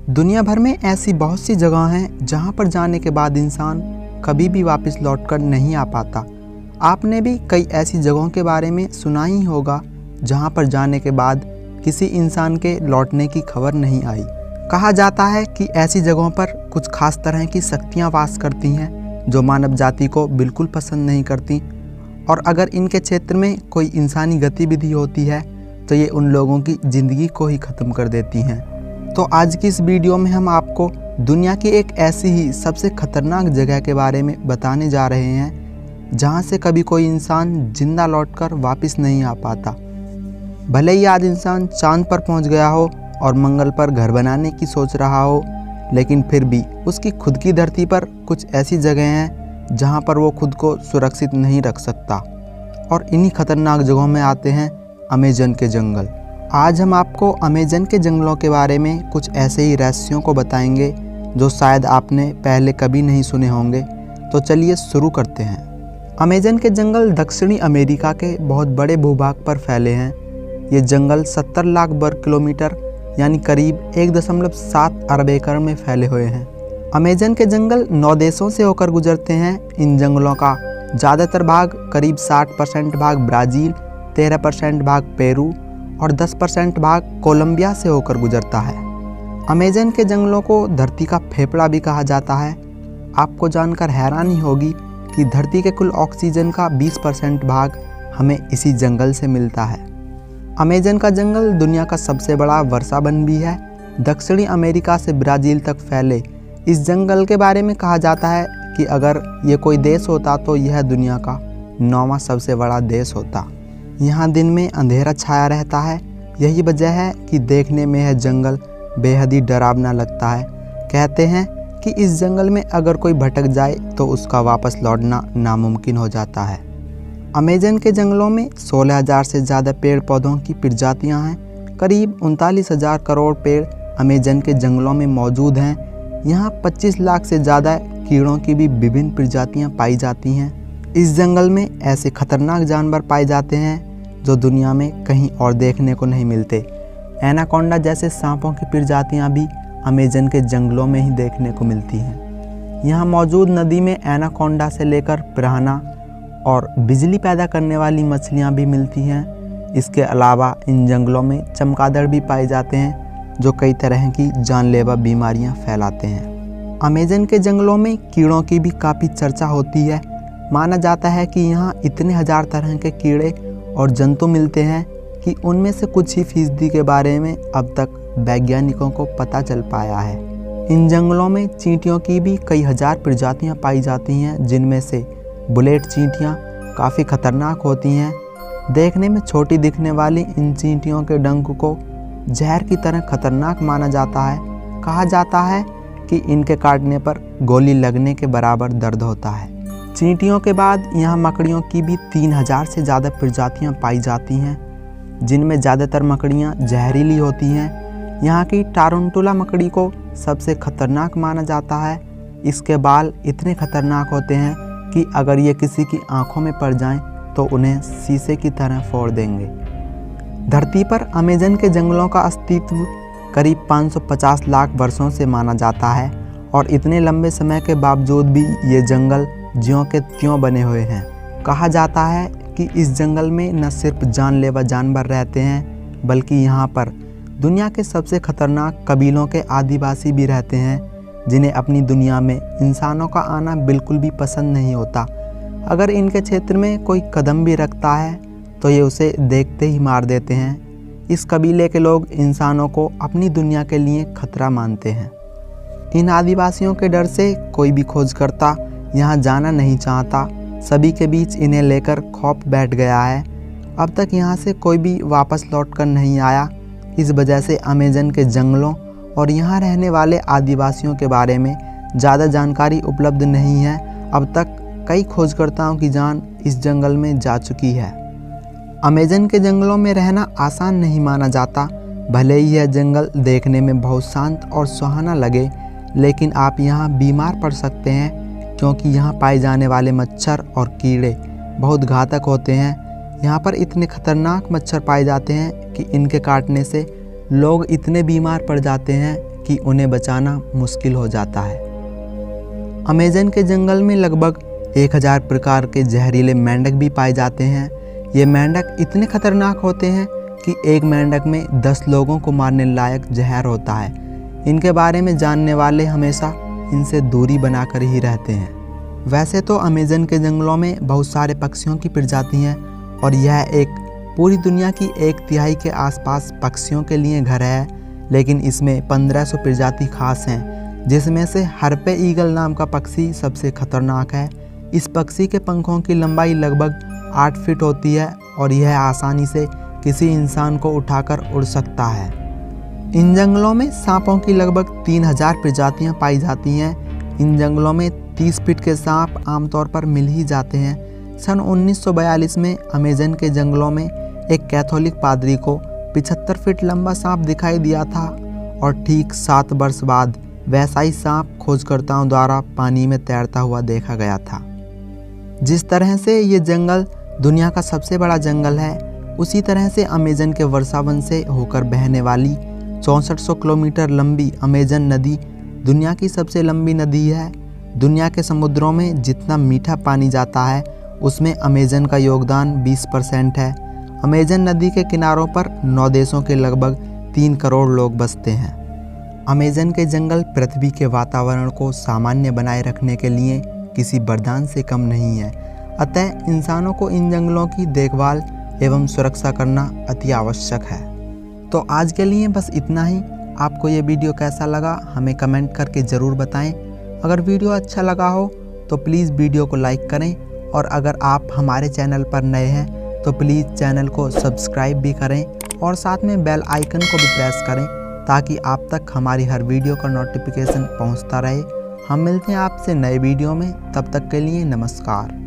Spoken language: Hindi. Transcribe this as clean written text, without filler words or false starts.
दुनिया भर में ऐसी बहुत सी जगह हैं जहां पर जाने के बाद इंसान कभी भी वापस लौटकर नहीं आ पाता। आपने भी कई ऐसी जगहों के बारे में सुना ही होगा जहां पर जाने के बाद किसी इंसान के लौटने की खबर नहीं आई। कहा जाता है कि ऐसी जगहों पर कुछ खास तरह की शक्तियां वास करती हैं जो मानव जाति को बिल्कुल पसंद नहीं करती, और अगर इनके क्षेत्र में कोई इंसानी गतिविधि होती है तो ये उन लोगों की ज़िंदगी को ही ख़त्म कर देती हैं। तो आज की इस वीडियो में हम आपको दुनिया की एक ऐसी ही सबसे खतरनाक जगह के बारे में बताने जा रहे हैं जहां से कभी कोई इंसान जिंदा लौटकर वापस नहीं आ पाता। भले ही आज इंसान चांद पर पहुंच गया हो और मंगल पर घर बनाने की सोच रहा हो, लेकिन फिर भी उसकी खुद की धरती पर कुछ ऐसी जगह हैं जहां पर वो खुद को सुरक्षित नहीं रख सकता। और इन्हीं खतरनाक जगहों में आते हैं अमेज़न के जंगल। आज हम आपको अमेज़न के जंगलों के बारे में कुछ ऐसे ही रहस्यों को बताएंगे जो शायद आपने पहले कभी नहीं सुने होंगे। तो चलिए शुरू करते हैं। अमेज़न के जंगल दक्षिणी अमेरिका के बहुत बड़े भूभाग पर फैले हैं। ये जंगल 70 लाख वर्ग किलोमीटर यानी करीब 1.7 अरब एकड़ में फैले हुए हैं। अमेज़न के जंगल 9 देशों से होकर गुजरते हैं। इन जंगलों का ज़्यादातर भाग करीब 60% भाग ब्राज़ील, 13% भाग पेरू और 10% भाग कोलंबिया से होकर गुजरता है। अमेज़न के जंगलों को धरती का फेफड़ा भी कहा जाता है। आपको जानकर हैरानी होगी कि धरती के कुल ऑक्सीजन का 20% भाग हमें इसी जंगल से मिलता है। अमेज़न का जंगल दुनिया का सबसे बड़ा वर्षा वन भी है। दक्षिणी अमेरिका से ब्राज़ील तक फैले इस जंगल के बारे में कहा जाता है कि अगर ये कोई देश होता तो यह दुनिया का 9वां सबसे बड़ा देश होता। यहाँ दिन में अंधेरा छाया रहता है। यही वजह है कि देखने में यह जंगल बेहद ही डरावना लगता है। कहते हैं कि इस जंगल में अगर कोई भटक जाए तो उसका वापस लौटना नामुमकिन हो जाता है। अमेज़न के जंगलों में 16,000 से ज़्यादा पेड़ पौधों की प्रजातियाँ हैं। करीब 39,000 करोड़ पेड़ अमेज़न के जंगलों में मौजूद हैं। यहाँ 25 लाख से ज़्यादा कीड़ों की भी विभिन्न प्रजातियाँ पाई जाती हैं। इस जंगल में ऐसे खतरनाक जानवर पाए जाते हैं जो दुनिया में कहीं और देखने को नहीं मिलते। एनाकोंडा जैसे सांपों की प्रजातियां भी अमेज़न के जंगलों में ही देखने को मिलती हैं। यहाँ मौजूद नदी में एनाकोंडा से लेकर पिरान्हा और बिजली पैदा करने वाली मछलियां भी मिलती हैं। इसके अलावा इन जंगलों में चमगादड़ भी पाए जाते हैं जो कई तरह की जानलेवा बीमारियां फैलाते हैं। अमेज़न के जंगलों में कीड़ों की भी काफ़ी चर्चा होती है। माना जाता है कि यहाँ इतने हजार तरह के कीड़े और जंतु मिलते हैं कि उनमें से कुछ ही फीसदी के बारे में अब तक वैज्ञानिकों को पता चल पाया है। इन जंगलों में चींटियों की भी कई हजार प्रजातियां पाई जाती हैं, जिनमें से बुलेट चींटियां काफ़ी खतरनाक होती हैं। देखने में छोटी दिखने वाली इन चींटियों के डंक को जहर की तरह खतरनाक माना जाता है। कहा जाता है कि इनके काटने पर गोली लगने के बराबर दर्द होता है। चींटियों के बाद यहाँ मकड़ियों की भी 3000 से ज़्यादा प्रजातियाँ पाई जाती हैं, जिनमें ज़्यादातर मकड़ियाँ जहरीली होती हैं। यहाँ की टारंटुला मकड़ी को सबसे खतरनाक माना जाता है। इसके बाल इतने खतरनाक होते हैं कि अगर ये किसी की आंखों में पड़ जाएं तो उन्हें शीशे की तरह फोड़ देंगे। धरती पर अमेज़न के जंगलों का अस्तित्व करीब 550 लाख वर्षों से माना जाता है, और इतने लंबे समय के बावजूद भी ये जंगल ज्यों के त्यों बने हुए हैं। कहा जाता है कि इस जंगल में न सिर्फ जानलेवा जानवर रहते हैं, बल्कि यहाँ पर दुनिया के सबसे खतरनाक कबीलों के आदिवासी भी रहते हैं, जिन्हें अपनी दुनिया में इंसानों का आना बिल्कुल भी पसंद नहीं होता। अगर इनके क्षेत्र में कोई कदम भी रखता है तो ये उसे देखते ही मार देते हैं। इस कबीले के लोग इंसानों को अपनी दुनिया के लिए खतरा मानते हैं। इन आदिवासियों के डर से कोई भी खोजकर्ता यहाँ जाना नहीं चाहता। सभी के बीच इन्हें लेकर खौफ बैठ गया है। अब तक यहाँ से कोई भी वापस लौटकर नहीं आया। इस वजह से अमेज़न के जंगलों और यहाँ रहने वाले आदिवासियों के बारे में ज़्यादा जानकारी उपलब्ध नहीं है। अब तक कई खोजकर्ताओं की जान इस जंगल में जा चुकी है। अमेज़न के जंगलों में रहना आसान नहीं माना जाता। भले ही यह जंगल देखने में बहुत शांत और सुहाना लगे, लेकिन आप यहाँ बीमार पड़ सकते हैं, क्योंकि यहाँ पाए जाने वाले मच्छर और कीड़े बहुत घातक होते हैं। यहाँ पर इतने खतरनाक मच्छर पाए जाते हैं कि इनके काटने से लोग इतने बीमार पड़ जाते हैं कि उन्हें बचाना मुश्किल हो जाता है। अमेज़न के जंगल में लगभग 1000 प्रकार के जहरीले मेंढक भी पाए जाते हैं। ये मेंढक इतने खतरनाक होते हैं कि एक मेंढक में 10 लोगों को मारने लायक जहर होता है। इनके बारे में जानने वाले हमेशा इनसे दूरी बनाकर ही रहते हैं। वैसे तो अमेज़न के जंगलों में बहुत सारे पक्षियों की प्रजाति हैं और यह एक पूरी दुनिया की 1/3 के आसपास पक्षियों के लिए घर है, लेकिन इसमें 1500 प्रजाति खास हैं, जिसमें से हार्पे ईगल नाम का पक्षी सबसे खतरनाक है। इस पक्षी के पंखों की लंबाई लगभग 8 फीट होती है और यह आसानी से किसी इंसान को उठाकर उड़ सकता है। इन जंगलों में सांपों की लगभग 3000 प्रजातियां पाई जाती हैं। इन जंगलों में 30 फीट के सांप आमतौर पर मिल ही जाते हैं। सन 1942 में अमेज़न के जंगलों में एक कैथोलिक पादरी को 75 फीट लंबा सांप दिखाई दिया था और ठीक 7 वर्ष बाद वैसा ही सांप खोजकर्ताओं द्वारा पानी में तैरता हुआ देखा गया था। जिस तरह से ये जंगल दुनिया का सबसे बड़ा जंगल है, उसी तरह से अमेज़न के वर्षावन से होकर बहने वाली 6400 किलोमीटर लंबी अमेज़न नदी दुनिया की सबसे लंबी नदी है। दुनिया के समुद्रों में जितना मीठा पानी जाता है, उसमें अमेज़न का योगदान 20% है। अमेज़न नदी के किनारों पर 9 देशों के लगभग 3 करोड़ लोग बसते हैं। अमेज़न के जंगल पृथ्वी के वातावरण को सामान्य बनाए रखने के लिए किसी वरदान से कम नहीं है। अतः इंसानों को इन जंगलों की देखभाल एवं सुरक्षा करना अति आवश्यक है। तो आज के लिए बस इतना ही। आपको ये वीडियो कैसा लगा हमें कमेंट करके ज़रूर बताएं। अगर वीडियो अच्छा लगा हो तो प्लीज़ वीडियो को लाइक करें और अगर आप हमारे चैनल पर नए हैं तो प्लीज़ चैनल को सब्सक्राइब भी करें और साथ में बेल आइकन को भी प्रेस करें ताकि आप तक हमारी हर वीडियो का नोटिफिकेशन पहुंचता रहे। हम मिलते हैं आपसे नए वीडियो में, तब तक के लिए नमस्कार।